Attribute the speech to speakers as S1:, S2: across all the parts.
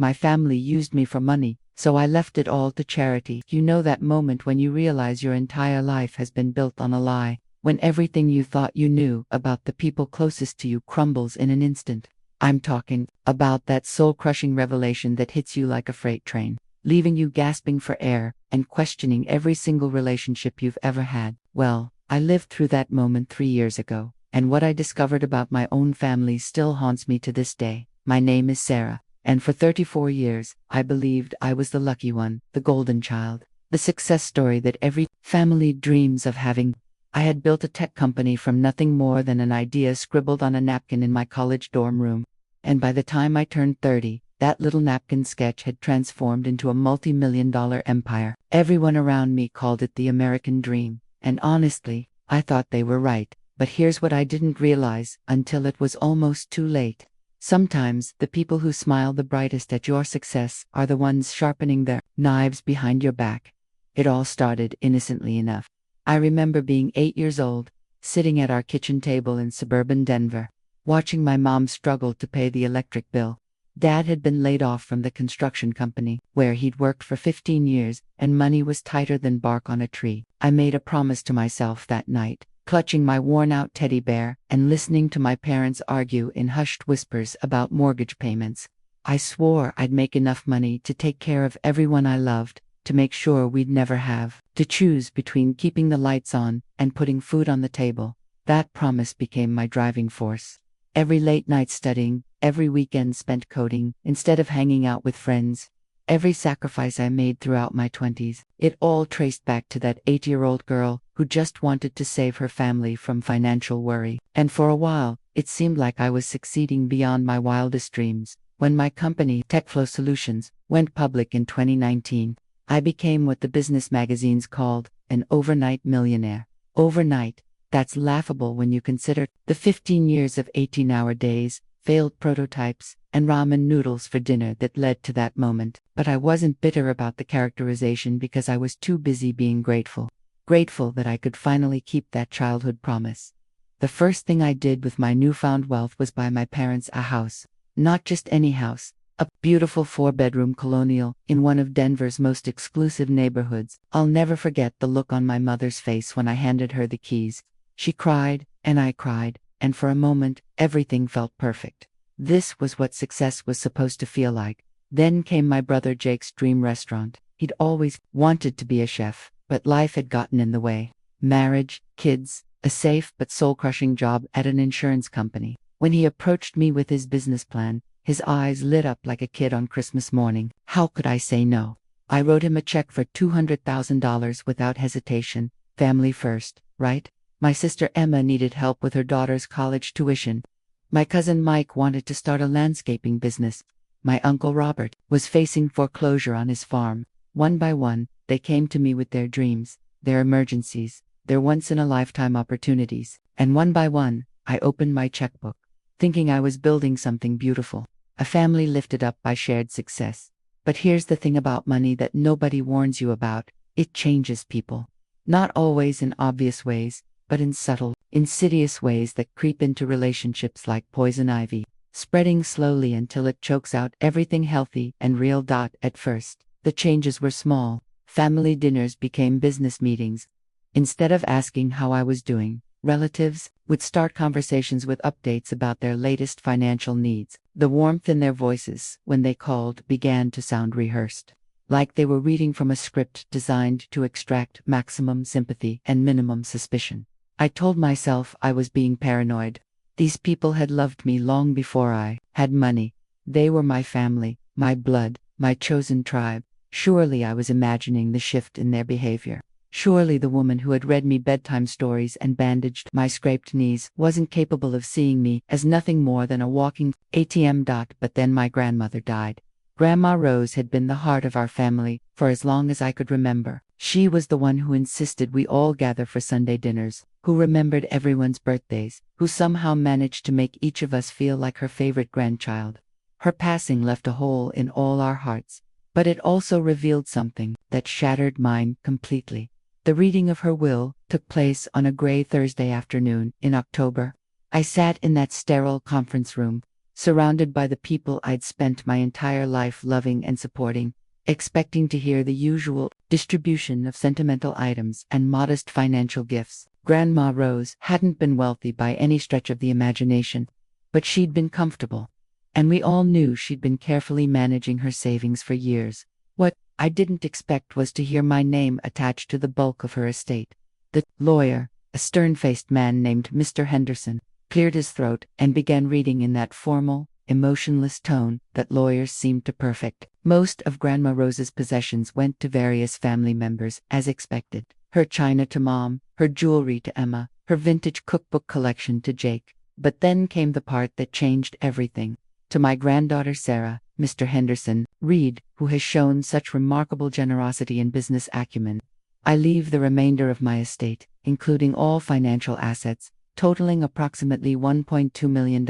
S1: My family used me for money, so I left it all to charity. You know that moment when you realize your entire life has been built on a lie, when everything you thought you knew about the people closest to you crumbles in an instant. I'm talking about that soul-crushing revelation that hits you like a freight train, leaving you gasping for air and questioning every single relationship you've ever had. Well, I lived through that moment 3 years ago, and what I discovered about my own family still haunts me to this day. My name is Sarah, and for 34 years, I believed I was the lucky one, the golden child, the success story that every family dreams of having. I had built a tech company from nothing more than an idea scribbled on a napkin in my college dorm room, and by the time I turned 30, that little napkin sketch had transformed into a multi-million-dollar empire. Everyone around me called it the American dream, and honestly, I thought they were right. But here's what I didn't realize until it was almost too late. Sometimes, the people who smile the brightest at your success are the ones sharpening their knives behind your back. It all started innocently enough. I remember being 8 years old, sitting at our kitchen table in suburban Denver, watching my mom struggle to pay the electric bill. Dad had been laid off from the construction company, where he'd worked for 15 years, and money was tighter than bark on a tree. I made a promise to myself that night, clutching my worn-out teddy bear and listening to my parents argue in hushed whispers about mortgage payments. I swore I'd make enough money to take care of everyone I loved, to make sure we'd never have to choose between keeping the lights on and putting food on the table. That promise became my driving force. Every late night studying, every weekend spent coding instead of hanging out with friends, every sacrifice I made throughout my 20s, it all traced back to that 8-year-old girl who just wanted to save her family from financial worry. And for a while, it seemed like I was succeeding beyond my wildest dreams. When my company, TechFlow Solutions, went public in 2019, I became what the business magazines called an overnight millionaire. Overnight. That's laughable when you consider the 15 years of 18-hour days, failed prototypes, and ramen noodles for dinner that led to that moment. But I wasn't bitter about the characterization because I was too busy being grateful. Grateful that I could finally keep that childhood promise. The first thing I did with my newfound wealth was buy my parents a house. Not just any house, a beautiful 4-bedroom colonial in one of Denver's most exclusive neighborhoods. I'll never forget the look on my mother's face when I handed her the keys. She cried, and I cried, and for a moment, everything felt perfect. This was what success was supposed to feel like. Then came my brother Jake's dream restaurant. He'd always wanted to be a chef, but life had gotten in the way. Marriage, kids, a safe but soul-crushing job at an insurance company. When he approached me with his business plan, his eyes lit up like a kid on Christmas morning. How could I say no? I wrote him a check for $200,000 without hesitation. Family first, right? My sister Emma needed help with her daughter's college tuition. My cousin Mike wanted to start a landscaping business. My uncle Robert was facing foreclosure on his farm. One by one, they came to me with their dreams, their emergencies, their once-in-a-lifetime opportunities. And one by one, I opened my checkbook, thinking I was building something beautiful. A family lifted up by shared success. But here's the thing about money that nobody warns you about. It changes people. Not always in obvious ways, but in subtle, insidious ways that creep into relationships like poison ivy, spreading slowly until it chokes out everything healthy and real. At first, the changes were small. Family dinners became business meetings. Instead of asking how I was doing, relatives would start conversations with updates about their latest financial needs. The warmth in their voices when they called began to sound rehearsed, like they were reading from a script designed to extract maximum sympathy and minimum suspicion. I told myself I was being paranoid. These people had loved me long before I had money. They were my family, my blood, my chosen tribe. Surely I was imagining the shift in their behavior. Surely the woman who had read me bedtime stories and bandaged my scraped knees wasn't capable of seeing me as nothing more than a walking ATM. But then my grandmother died. Grandma Rose had been the heart of our family for as long as I could remember. She was the one who insisted we all gather for Sunday dinners, who remembered everyone's birthdays, who somehow managed to make each of us feel like her favorite grandchild. Her passing left a hole in all our hearts, but it also revealed something that shattered mine completely. The reading of her will took place on a gray Thursday afternoon in October. I sat in that sterile conference room, surrounded by the people I'd spent my entire life loving and supporting, expecting to hear the usual distribution of sentimental items and modest financial gifts. Grandma Rose hadn't been wealthy by any stretch of the imagination, but she'd been comfortable. And we all knew she'd been carefully managing her savings for years. What I didn't expect was to hear my name attached to the bulk of her estate. The lawyer, a stern-faced man named Mr. Henderson, cleared his throat and began reading in that formal, emotionless tone that lawyers seemed to perfect. Most of Grandma Rose's possessions went to various family members, as expected. Her china to Mom, her jewelry to Emma, her vintage cookbook collection to Jake. But then came the part that changed everything. To my granddaughter Sarah, Mr. Henderson, Reed, who has shown such remarkable generosity and business acumen. I leave the remainder of my estate, including all financial assets, totaling approximately $1.2 million.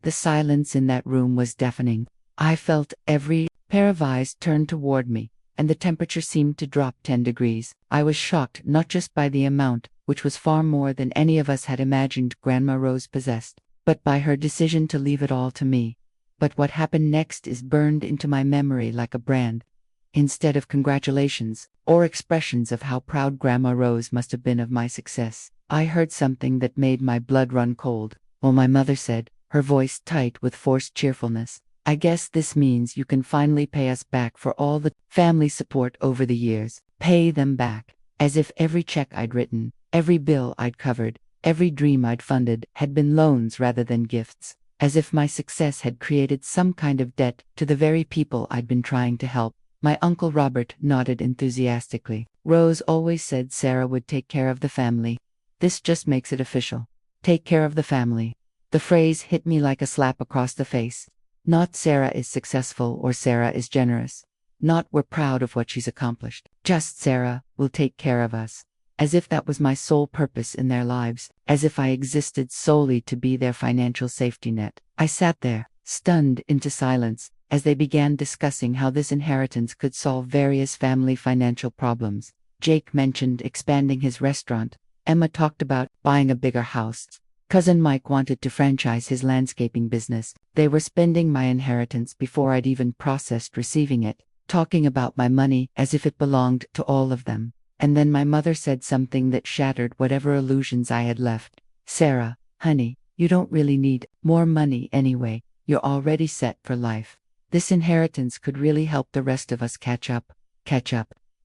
S1: The silence in that room was deafening. I felt every pair of eyes turned toward me, and the temperature seemed to drop 10 degrees. I was shocked not just by the amount, which was far more than any of us had imagined Grandma Rose possessed, but by her decision to leave it all to me. But what happened next is burned into my memory like a brand. Instead of congratulations, or expressions of how proud Grandma Rose must have been of my success, I heard something that made my blood run cold. Well, my mother said, her voice tight with forced cheerfulness, I guess this means you can finally pay us back for all the family support over the years. Pay them back. As if every check I'd written, every bill I'd covered, every dream I'd funded had been loans rather than gifts. As if my success had created some kind of debt to the very people I'd been trying to help. My Uncle Robert nodded enthusiastically. Rose always said Sarah would take care of the family. This just makes it official. Take care of the family. The phrase hit me like a slap across the face. Not Sarah is successful or Sarah is generous. Not we're proud of what she's accomplished. Just Sarah will take care of us. As if that was my sole purpose in their lives, as if I existed solely to be their financial safety net. I sat there, stunned into silence, as they began discussing how this inheritance could solve various family financial problems. Jake mentioned expanding his restaurant. Emma talked about buying a bigger house. Cousin Mike wanted to franchise his landscaping business. They were spending my inheritance before I'd even processed receiving it, talking about my money as if it belonged to all of them. And then my mother said something that shattered whatever illusions I had left. Sarah, honey, you don't really need more money anyway. You're already set for life. This inheritance could really help the rest of us catch up.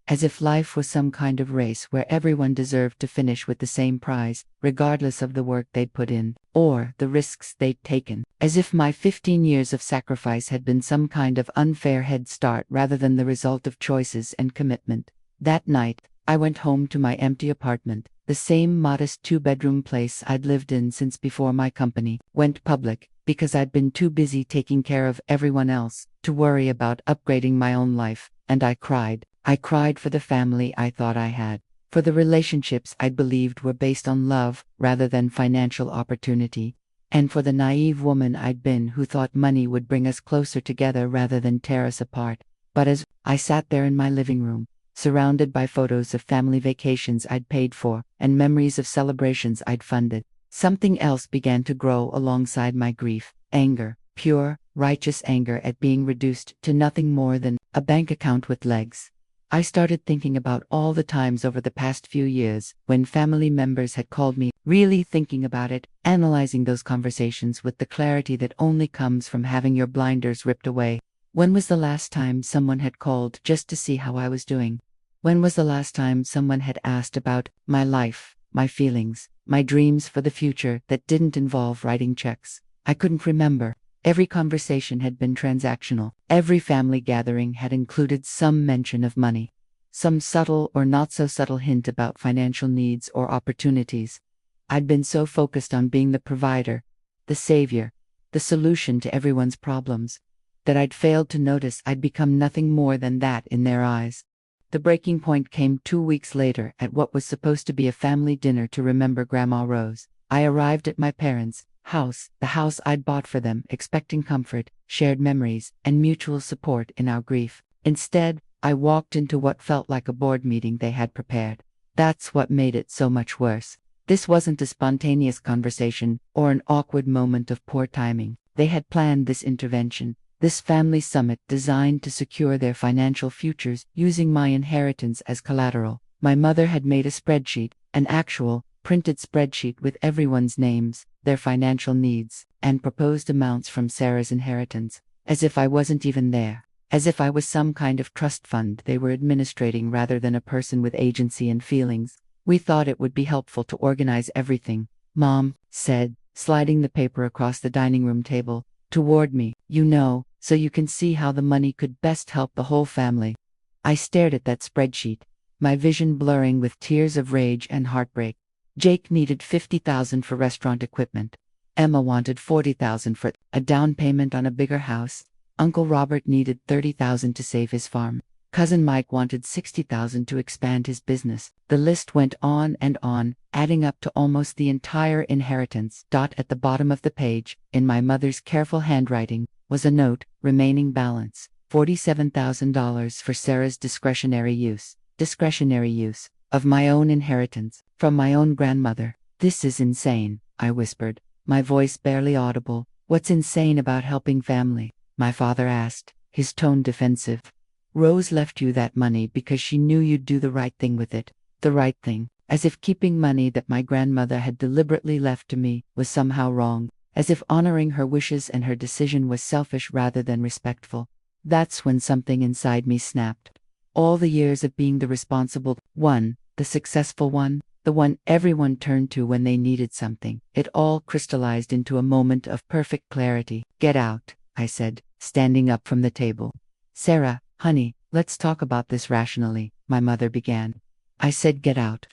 S1: As if life was some kind of race where everyone deserved to finish with the same prize, regardless of the work they'd put in, or the risks they'd taken. As if my 15 years of sacrifice had been some kind of unfair head start rather than the result of choices and commitment. That night, I went home to my empty apartment, the same modest 2-bedroom place I'd lived in since before my company went public, because I'd been too busy taking care of everyone else to worry about upgrading my own life, and I cried. I cried for the family I thought I had, for the relationships I believed were based on love rather than financial opportunity, and for the naive woman I'd been who thought money would bring us closer together rather than tear us apart. But as I sat there in my living room, surrounded by photos of family vacations I'd paid for and memories of celebrations I'd funded, something else began to grow alongside my grief. Anger, pure, righteous anger at being reduced to nothing more than a bank account with legs. I started thinking about all the times over the past few years when family members had called me, really thinking about it, analyzing those conversations with the clarity that only comes from having your blinders ripped away. When was the last time someone had called just to see how I was doing? When was the last time someone had asked about my life, my feelings, my dreams for the future that didn't involve writing checks? I couldn't remember. Every conversation had been transactional. Every family gathering had included some mention of money, some subtle or not so subtle hint about financial needs or opportunities. I'd been so focused on being the provider, the savior, the solution to everyone's problems, that I'd failed to notice I'd become nothing more than that in their eyes. The breaking point came 2 weeks later at what was supposed to be a family dinner to remember Grandma Rose. I arrived at my parents' house, the house I'd bought for them, expecting comfort, shared memories, and mutual support in our grief. Instead, I walked into what felt like a board meeting they had prepared. That's what made it so much worse. This wasn't a spontaneous conversation or an awkward moment of poor timing. They had planned this intervention, this family summit designed to secure their financial futures using my inheritance as collateral. My mother had made a spreadsheet, an actual, printed spreadsheet with everyone's names, their financial needs, and proposed amounts from Sarah's inheritance, as if I wasn't even there. As if I was some kind of trust fund they were administrating rather than a person with agency and feelings. We thought it would be helpful to organize everything, Mom said, sliding the paper across the dining room table toward me, so you can see how the money could best help the whole family. I stared at that spreadsheet, my vision blurring with tears of rage and heartbreak. Jake needed $50,000 for restaurant equipment. Emma wanted $40,000 for a down payment on a bigger house. Uncle Robert needed $30,000 to save his farm. Cousin Mike wanted $60,000 to expand his business. The list went on and on, adding up to almost the entire inheritance. At the bottom of the page, in my mother's careful handwriting, was a note, remaining balance, $47,000 for Sarah's discretionary use of my own inheritance, from my own grandmother. This is insane, I whispered, my voice barely audible. What's insane about helping family? My father asked, his tone defensive. Rose left you that money because she knew you'd do the right thing with it. The right thing, as if keeping money that my grandmother had deliberately left to me was somehow wrong, as if honoring her wishes and her decision was selfish rather than respectful. That's when something inside me snapped. All the years of being the responsible one, the successful one, the one everyone turned to when they needed something, it all crystallized into a moment of perfect clarity. Get out, I said, standing up from the table. Sarah, honey, let's talk about this rationally, my mother began. I said get out.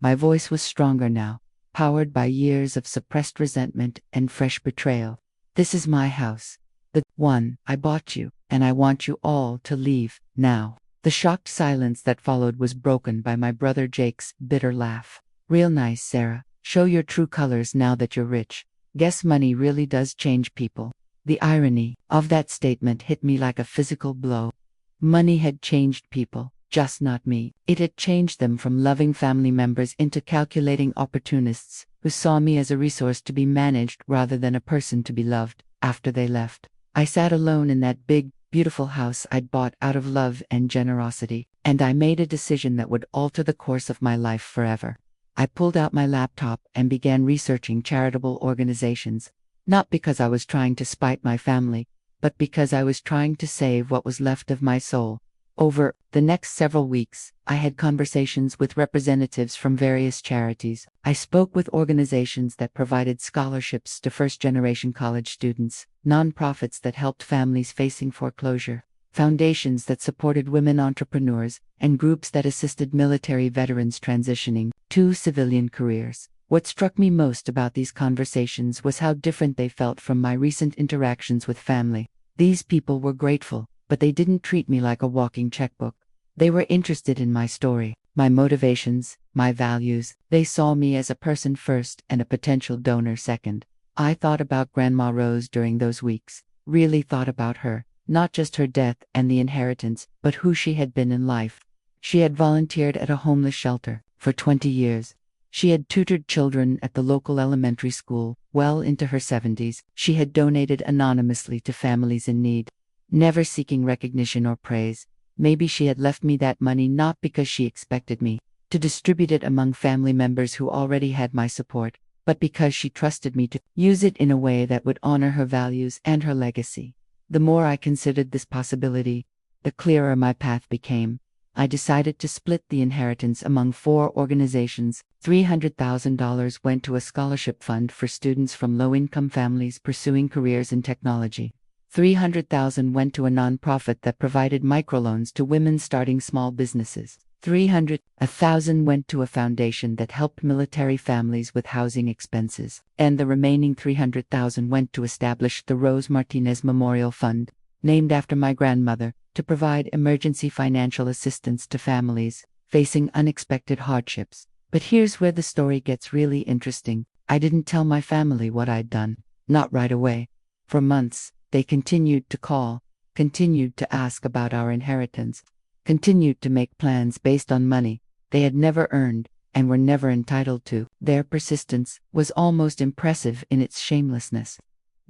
S1: My voice was stronger now, powered by years of suppressed resentment and fresh betrayal. This is my house. The one I bought you, and I want you all to leave, now. The shocked silence that followed was broken by my brother Jake's bitter laugh. Real nice, Sarah. Show your true colors now that you're rich. Guess money really does change people. The irony of that statement hit me like a physical blow. Money had changed people, just not me. It had changed them from loving family members into calculating opportunists who saw me as a resource to be managed rather than a person to be loved. After they left, I sat alone in that big, beautiful house I'd bought out of love and generosity, and I made a decision that would alter the course of my life forever. I pulled out my laptop and began researching charitable organizations, not because I was trying to spite my family, but because I was trying to save what was left of my soul. Over the next several weeks, I had conversations with representatives from various charities. I spoke with organizations that provided scholarships to first-generation college students, nonprofits that helped families facing foreclosure, foundations that supported women entrepreneurs, and groups that assisted military veterans transitioning to civilian careers. What struck me most about these conversations was how different they felt from my recent interactions with family. These people were grateful, but they didn't treat me like a walking checkbook. They were interested in my story, my motivations, my values. They saw me as a person first and a potential donor second. I thought about Grandma Rose during those weeks, really thought about her, not just her death and the inheritance, but who she had been in life. She had volunteered at a homeless shelter for 20 years. She had tutored children at the local elementary school. Well into her 70s, she had donated anonymously to families in need, never seeking recognition or praise. Maybe she had left me that money not because she expected me to distribute it among family members who already had my support, but because she trusted me to use it in a way that would honor her values and her legacy. The more I considered this possibility, the clearer my path became. I decided to split the inheritance among 4 organizations. $300,000 went to a scholarship fund for students from low-income families pursuing careers in technology. $300,000 went to a nonprofit that provided microloans to women starting small businesses. $1,000 went to a foundation that helped military families with housing expenses. And the remaining $300,000 went to establish the Rose Martinez Memorial Fund, named after my grandmother, to provide emergency financial assistance to families facing unexpected hardships. But here's where the story gets really interesting. I didn't tell my family what I'd done. Not right away. For months, they continued to call, continued to ask about our inheritance, continued to make plans based on money they had never earned and were never entitled to. Their persistence was almost impressive in its shamelessness.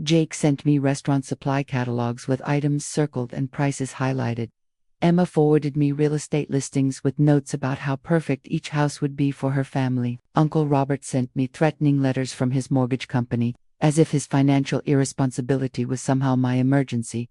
S1: Jake sent me restaurant supply catalogs with items circled and prices highlighted. Emma forwarded me real estate listings with notes about how perfect each house would be for her family. Uncle Robert sent me threatening letters from his mortgage company, as if his financial irresponsibility was somehow my emergency.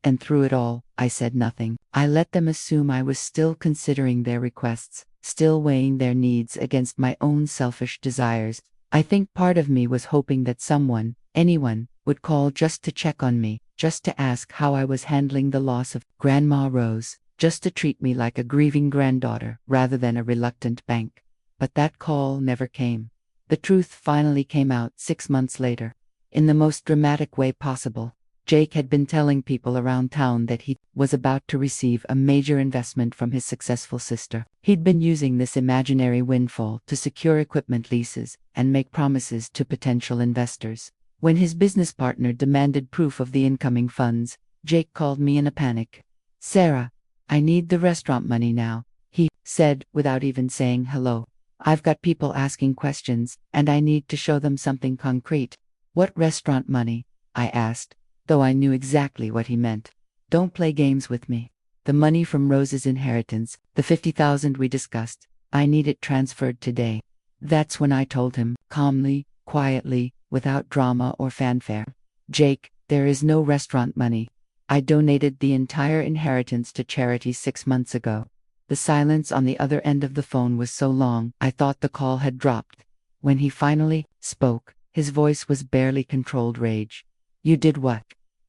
S1: And through it all, I said nothing. I let them assume I was still considering their requests, still weighing their needs against my own selfish desires. I think part of me was hoping that someone, anyone, would call just to check on me, just to ask how I was handling the loss of Grandma Rose, just to treat me like a grieving granddaughter rather than a reluctant bank. But that call never came. The truth finally came out 6 months later. In the most dramatic way possible. Jake had been telling people around town that he was about to receive a major investment from his successful sister. He'd been using this imaginary windfall to secure equipment leases and make promises to potential investors. When his business partner demanded proof of the incoming funds, Jake called me in a panic. "Sarah, I need the restaurant money now," he said without even saying hello. "I've got people asking questions, and I need to show them something concrete." "What restaurant money?" I asked, though I knew exactly what he meant. "Don't play games with me. The money from Rose's inheritance, the $50,000 we discussed, I need it transferred today." That's when I told him, calmly, quietly, without drama or fanfare. "Jake, there is no restaurant money. I donated the entire inheritance to charity 6 months ago." The silence on the other end of the phone was so long, I thought the call had dropped. When he finally spoke, his voice was barely controlled rage. "You did what?"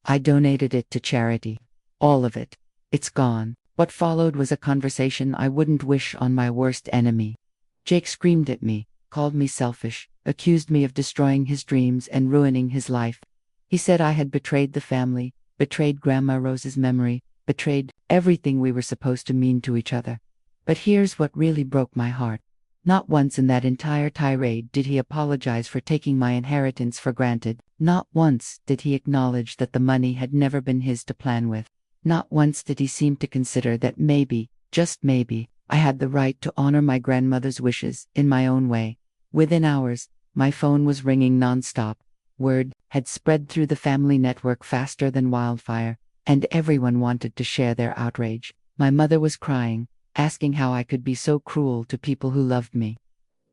S1: "I donated it to charity. All of it. It's gone." What followed was a conversation I wouldn't wish on my worst enemy. Jake screamed at me, called me selfish, accused me of destroying his dreams and ruining his life. He said I had betrayed the family, betrayed Grandma Rose's memory, betrayed everything we were supposed to mean to each other. But here's what really broke my heart. Not once in that entire tirade did he apologize for taking my inheritance for granted. Not once did he acknowledge that the money had never been his to plan with. Not once did he seem to consider that maybe, just maybe, I had the right to honor my grandmother's wishes in my own way. Within hours, my phone was ringing nonstop. Word had spread through the family network faster than wildfire, and everyone wanted to share their outrage. My mother was crying, asking how I could be so cruel to people who loved me.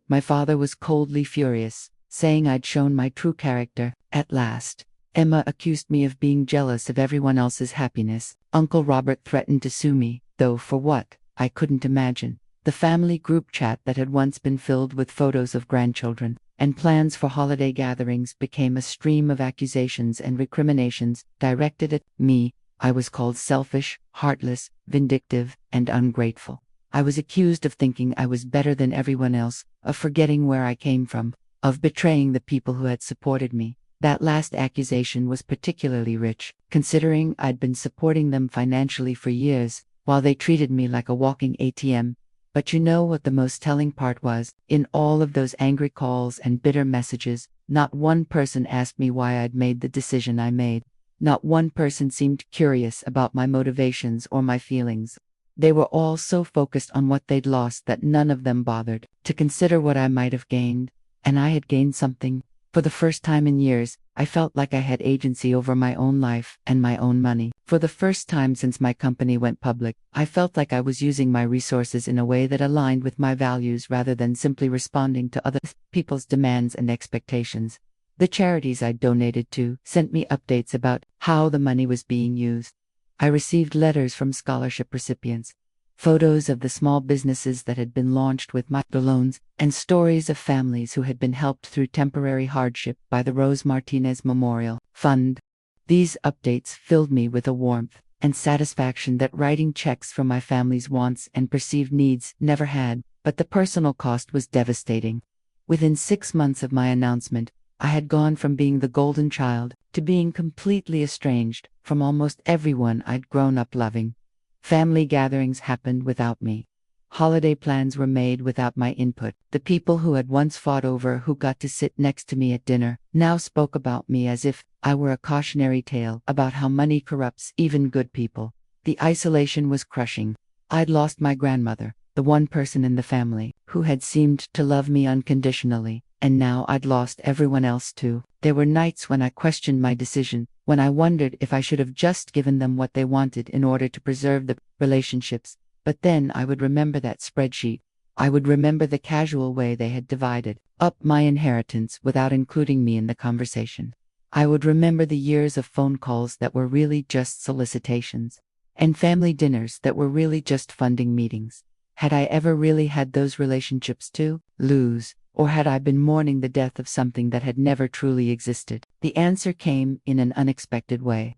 S1: My father was coldly furious, saying I'd shown my true character, at last. Emma accused me of being jealous of everyone else's happiness. Uncle Robert threatened to sue me, though for what, I couldn't imagine. The family group chat that had once been filled with photos of grandchildren and plans for holiday gatherings became a stream of accusations and recriminations directed at me. I was called selfish, heartless, vindictive, and ungrateful. I was accused of thinking I was better than everyone else, of forgetting where I came from, of betraying the people who had supported me. That last accusation was particularly rich, considering I'd been supporting them financially for years, while they treated me like a walking ATM. But you know what the most telling part was? In all of those angry calls and bitter messages, not one person asked me why I'd made the decision I made. Not one person seemed curious about my motivations or my feelings. They were all so focused on what they'd lost that none of them bothered to consider what I might have gained. And I had gained something. For the first time in years, I felt like I had agency over my own life and my own money. For the first time since my company went public, I felt like I was using my resources in a way that aligned with my values rather than simply responding to other people's demands and expectations. The charities I donated to sent me updates about how the money was being used. I received letters from scholarship recipients, photos of the small businesses that had been launched with microloans, and stories of families who had been helped through temporary hardship by the Rose Martinez Memorial Fund. These updates filled me with a warmth and satisfaction that writing checks for my family's wants and perceived needs never had, but the personal cost was devastating. Within 6 months of my announcement, I had gone from being the golden child to being completely estranged from almost everyone I'd grown up loving. Family gatherings happened without me. Holiday plans were made without my input. The people who had once fought over who got to sit next to me at dinner now spoke about me as if I were a cautionary tale about how money corrupts even good people. The isolation was crushing. I'd lost my grandmother, the one person in the family who had seemed to love me unconditionally. and now I'd lost everyone else too. There were nights when I questioned my decision, when I wondered if I should have just given them what they wanted in order to preserve the relationships. But then I would remember that spreadsheet. I would remember the casual way they had divided up my inheritance without including me in the conversation. I would remember the years of phone calls that were really just solicitations, and family dinners that were really just funding meetings. Had I ever really had those relationships to lose, or had I been mourning the death of something that had never truly existed? The answer came in an unexpected way.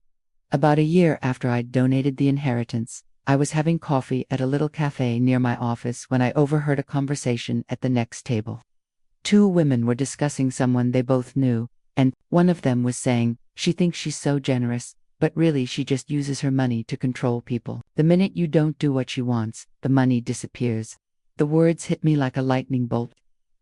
S1: About a year after I'd donated the inheritance, I was having coffee at a little cafe near my office when I overheard a conversation at the next table. Two women were discussing someone they both knew, and one of them was saying, "She thinks she's so generous, but really she just uses her money to control people. The minute you don't do what she wants, the money disappears." The words hit me like a lightning bolt,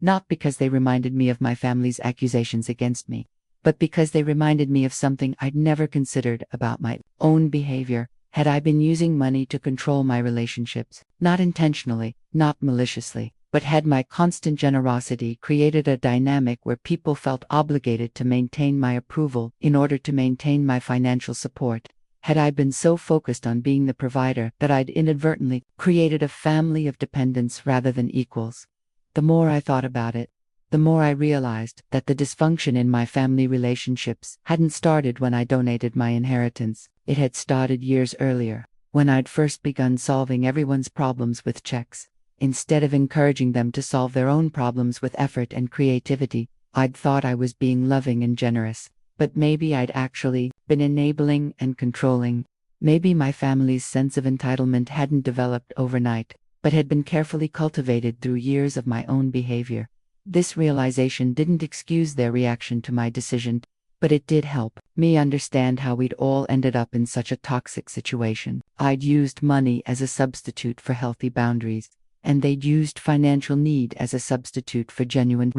S1: not because they reminded me of my family's accusations against me, but because they reminded me of something I'd never considered about my own behavior. Had I been using money to control my relationships, not intentionally, not maliciously, but had my constant generosity created a dynamic where people felt obligated to maintain my approval in order to maintain my financial support? Had I been so focused on being the provider that I'd inadvertently created a family of dependents rather than equals? The more I thought about it, the more I realized that the dysfunction in my family relationships hadn't started when I donated my inheritance. It had started years earlier, when I'd first begun solving everyone's problems with checks. Instead of encouraging them to solve their own problems with effort and creativity, I'd thought I was being loving and generous, but maybe I'd actually been enabling and controlling. Maybe my family's sense of entitlement hadn't developed overnight, but had been carefully cultivated through years of my own behavior. This realization didn't excuse their reaction to my decision, but it did help me understand how we'd all ended up in such a toxic situation. I'd used money as a substitute for healthy boundaries, and they'd used financial need as a substitute for genuine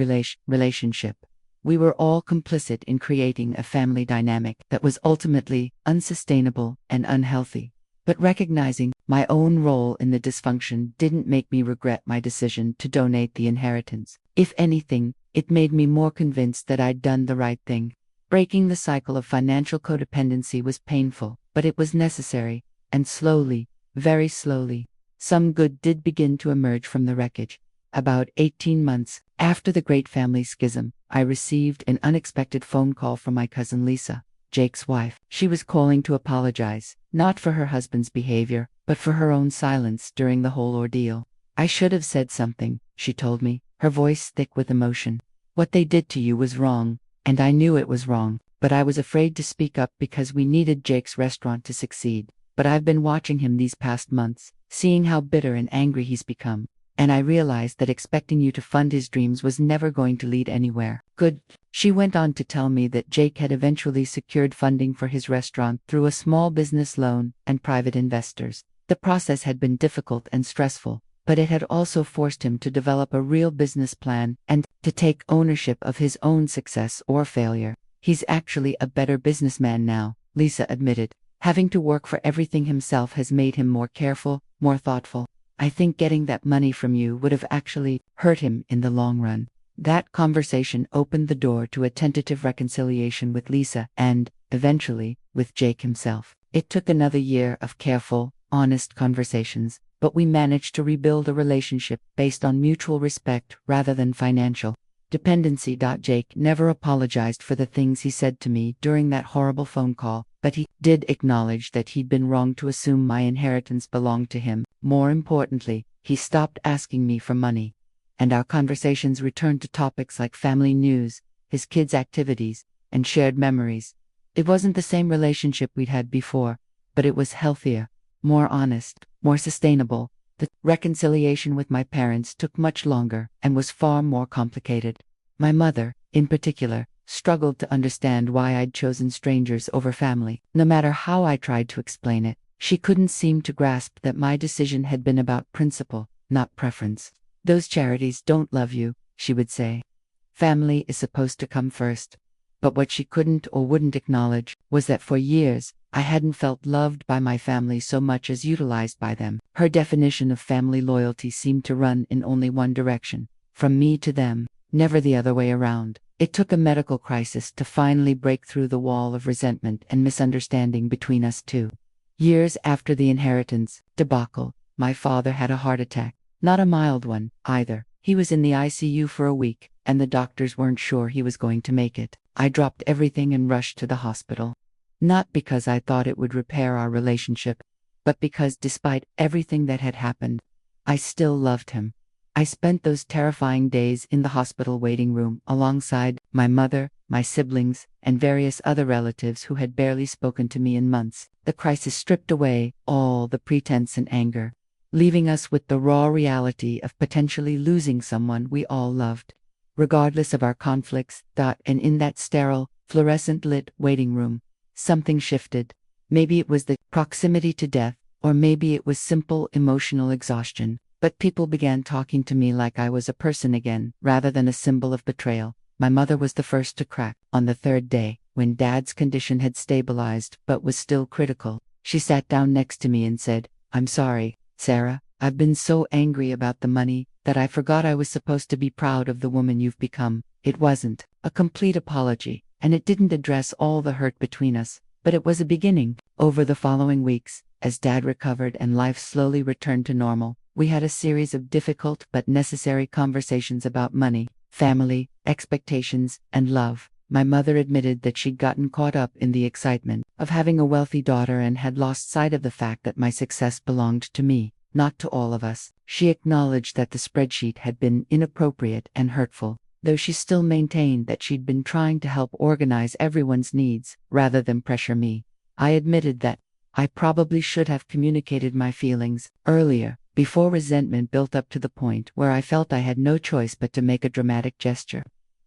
S1: relationship. We were all complicit in creating a family dynamic that was ultimately unsustainable and unhealthy. But recognizing my own role in the dysfunction didn't make me regret my decision to donate the inheritance. If anything, it made me more convinced that I'd done the right thing. Breaking the cycle of financial codependency was painful, but it was necessary, and slowly, very slowly, some good did begin to emerge from the wreckage. About 18 months after the Great Family Schism, I received an unexpected phone call from my cousin Lisa, Jake's wife. She was calling to apologize, not for her husband's behavior, but for her own silence during the whole ordeal. "I should have said something," she told me, her voice thick with emotion. "What they did to you was wrong, and I knew it was wrong, but I was afraid to speak up because we needed Jake's restaurant to succeed. But I've been watching him these past months, seeing how bitter and angry he's become, and I realized that expecting you to fund his dreams was never going to lead anywhere." Good. She went on to tell me that Jake had eventually secured funding for his restaurant through a small business loan and private investors. The process had been difficult and stressful, but it had also forced him to develop a real business plan and to take ownership of his own success or failure. "He's actually a better businessman now," Lisa admitted. "Having to work for everything himself has made him more careful, more thoughtful. I think getting that money from you would have actually hurt him in the long run." That conversation opened the door to a tentative reconciliation with Lisa and, eventually, with Jake himself. It took another year of careful, honest conversations, but we managed to rebuild a relationship based on mutual respect rather than financial dependency. Jake never apologized for the things he said to me during that horrible phone call, but he did acknowledge that he'd been wrong to assume my inheritance belonged to him. More importantly, he stopped asking me for money, and our conversations returned to topics like family news, his kids' activities, and shared memories. It wasn't the same relationship we'd had before, but it was healthier, more honest, more sustainable. The reconciliation with my parents took much longer and was far more complicated. My mother, in particular, struggled to understand why I'd chosen strangers over family. No matter how I tried to explain it, she couldn't seem to grasp that my decision had been about principle, not preference. "Those charities don't love you," she would say. "Family is supposed to come first." But what she couldn't or wouldn't acknowledge was that for years, I hadn't felt loved by my family so much as utilized by them. Her definition of family loyalty seemed to run in only one direction, from me to them. never the other way around. It took a medical crisis to finally break through the wall of resentment and misunderstanding between us two. Years after the inheritance debacle, my father had a heart attack. Not a mild one, either. He was in the ICU for a week, and the doctors weren't sure he was going to make it. I dropped everything and rushed to the hospital. Not because I thought it would repair our relationship, but because despite everything that had happened, I still loved him. I spent those terrifying days in the hospital waiting room alongside my mother, my siblings, and various other relatives who had barely spoken to me in months. The crisis stripped away all the pretense and anger, leaving us with the raw reality of potentially losing someone we all loved. Regardless of our conflicts, and in that sterile, fluorescent-lit waiting room, something shifted. Maybe it was the proximity to death, or maybe it was simple emotional exhaustion. But people began talking to me like I was a person again, rather than a symbol of betrayal. My mother was the first to crack. On the third day, when Dad's condition had stabilized but was still critical, she sat down next to me and said, "I'm sorry, Sarah. I've been so angry about the money that I forgot I was supposed to be proud of the woman you've become." It wasn't a complete apology, and it didn't address all the hurt between us, but it was a beginning. Over the following weeks, as Dad recovered and life slowly returned to normal, we had a series of difficult but necessary conversations about money, family, expectations, and love. My mother admitted that she'd gotten caught up in the excitement of having a wealthy daughter and had lost sight of the fact that my success belonged to me, not to all of us. She acknowledged that the spreadsheet had been inappropriate and hurtful, though she still maintained that she'd been trying to help organize everyone's needs rather than pressure me. I admitted that I probably should have communicated my feelings earlier, before resentment built up to the point where I felt I had no choice but to make a dramatic gesture.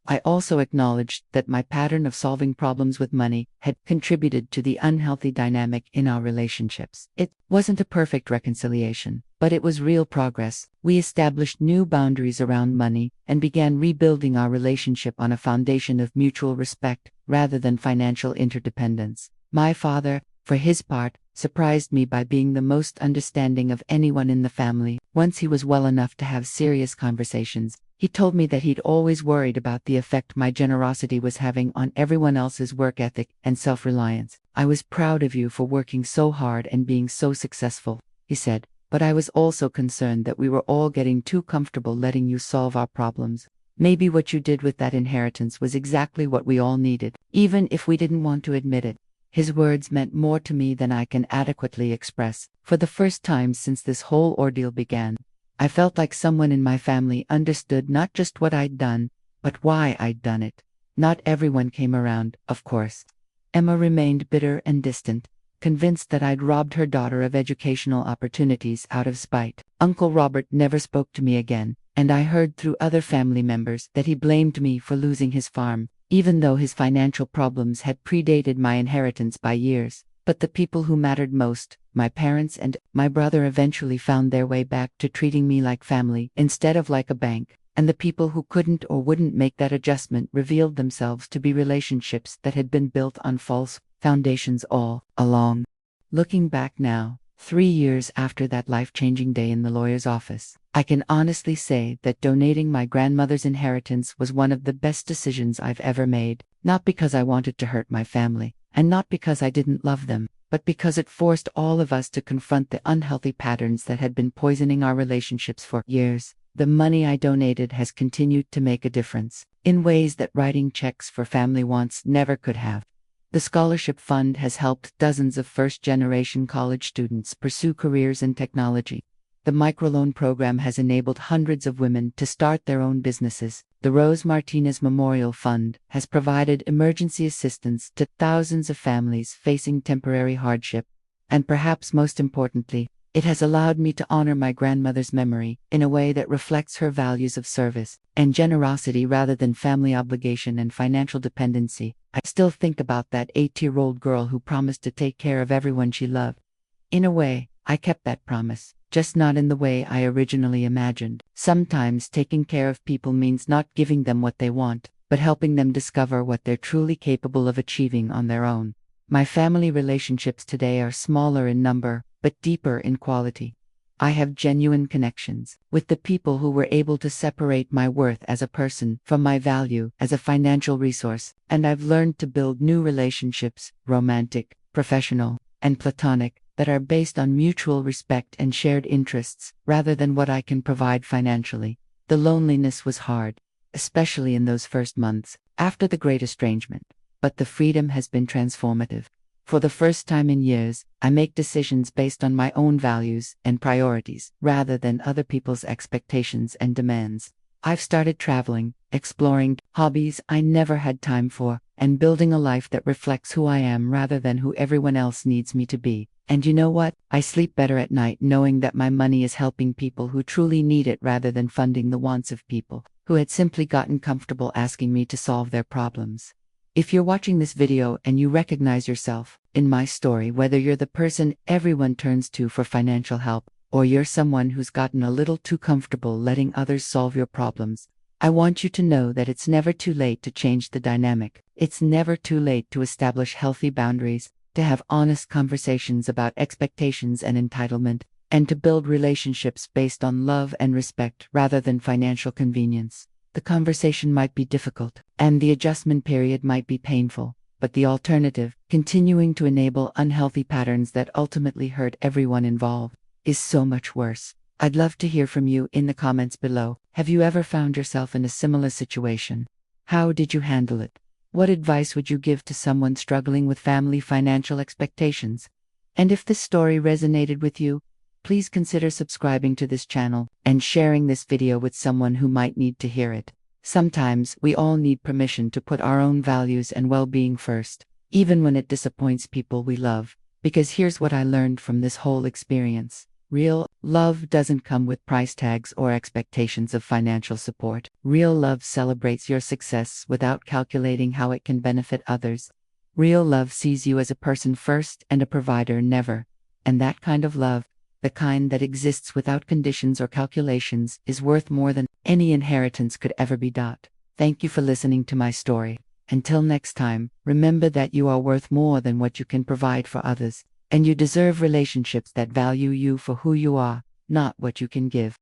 S1: I also acknowledged that my pattern of solving problems with money had contributed to the unhealthy dynamic in our relationships. It wasn't a perfect reconciliation, but it was real progress. We established new boundaries around money and began rebuilding our relationship on a foundation of mutual respect rather than financial interdependence. My father, for his part, surprised me by being the most understanding of anyone in the family. Once he was well enough to have serious conversations, he told me that he'd always worried about the effect my generosity was having on everyone else's work ethic and self-reliance. "I was proud of you for working so hard and being so successful," he said, "but I was also concerned that we were all getting too comfortable letting you solve our problems. Maybe what you did with that inheritance was exactly what we all needed, even if we didn't want to admit it." His words meant more to me than I can adequately express. For the first time since this whole ordeal began, I felt like someone in my family understood not just what I'd done, but why I'd done it. Not everyone came around, of course. Emma remained bitter and distant, convinced that I'd robbed her daughter of educational opportunities out of spite. Uncle Robert never spoke to me again, and I heard through other family members that he blamed me for losing his farm, even though his financial problems had predated my inheritance by years. But the people who mattered most, my parents and my brother, eventually found their way back to treating me like family instead of like a bank. And the people who couldn't or wouldn't make that adjustment revealed themselves to be relationships that had been built on false foundations all along. Looking back now, 3 years after that life-changing day in the lawyer's office, I can honestly say that donating my grandmother's inheritance was one of the best decisions I've ever made, not because I wanted to hurt my family, and not because I didn't love them, but because it forced all of us to confront the unhealthy patterns that had been poisoning our relationships for years. The money I donated has continued to make a difference, in ways that writing checks for family wants never could have. The scholarship fund has helped dozens of first-generation college students pursue careers in technology. The microloan program has enabled hundreds of women to start their own businesses. The Rose Martinez Memorial Fund has provided emergency assistance to thousands of families facing temporary hardship. And perhaps most importantly, it has allowed me to honor my grandmother's memory in a way that reflects her values of service and generosity rather than family obligation and financial dependency. I still think about that 8-year-old girl who promised to take care of everyone she loved. In a way, I kept that promise, just not in the way I originally imagined. Sometimes taking care of people means not giving them what they want, but helping them discover what they're truly capable of achieving on their own. My family relationships today are smaller in number, but deeper in quality. I have genuine connections with the people who were able to separate my worth as a person from my value as a financial resource, and I've learned to build new relationships, romantic, professional, and platonic, that are based on mutual respect and shared interests, rather than what I can provide financially. The loneliness was hard, especially in those first months, after the great estrangement, but the freedom has been transformative. For the first time in years, I make decisions based on my own values and priorities, rather than other people's expectations and demands. I've started traveling, exploring hobbies I never had time for, and building a life that reflects who I am rather than who everyone else needs me to be. And you know what? I sleep better at night knowing that my money is helping people who truly need it rather than funding the wants of people who had simply gotten comfortable asking me to solve their problems. If you're watching this video and you recognize yourself in my story, whether you're the person everyone turns to for financial help, or you're someone who's gotten a little too comfortable letting others solve your problems, I want you to know that it's never too late to change the dynamic. It's never too late to establish healthy boundaries, to have honest conversations about expectations and entitlement, and to build relationships based on love and respect rather than financial convenience. The conversation might be difficult, and the adjustment period might be painful, but the alternative, continuing to enable unhealthy patterns that ultimately hurt everyone involved, is so much worse. I'd love to hear from you in the comments below. Have you ever found yourself in a similar situation? How did you handle it? What advice would you give to someone struggling with family financial expectations? And if this story resonated with you, please consider subscribing to this channel and sharing this video with someone who might need to hear it. Sometimes we all need permission to put our own values and well-being first, even when it disappoints people we love. Because here's what I learned from this whole experience. Real love doesn't come with price tags or expectations of financial support. Real love celebrates your success without calculating how it can benefit others. Real love sees you as a person first and a provider never. And that kind of love, the kind that exists without conditions or calculations, is worth more than any inheritance could ever be. Thank you for listening to my story. Until next time, remember that you are worth more than what you can provide for others, and you deserve relationships that value you for who you are, not what you can give.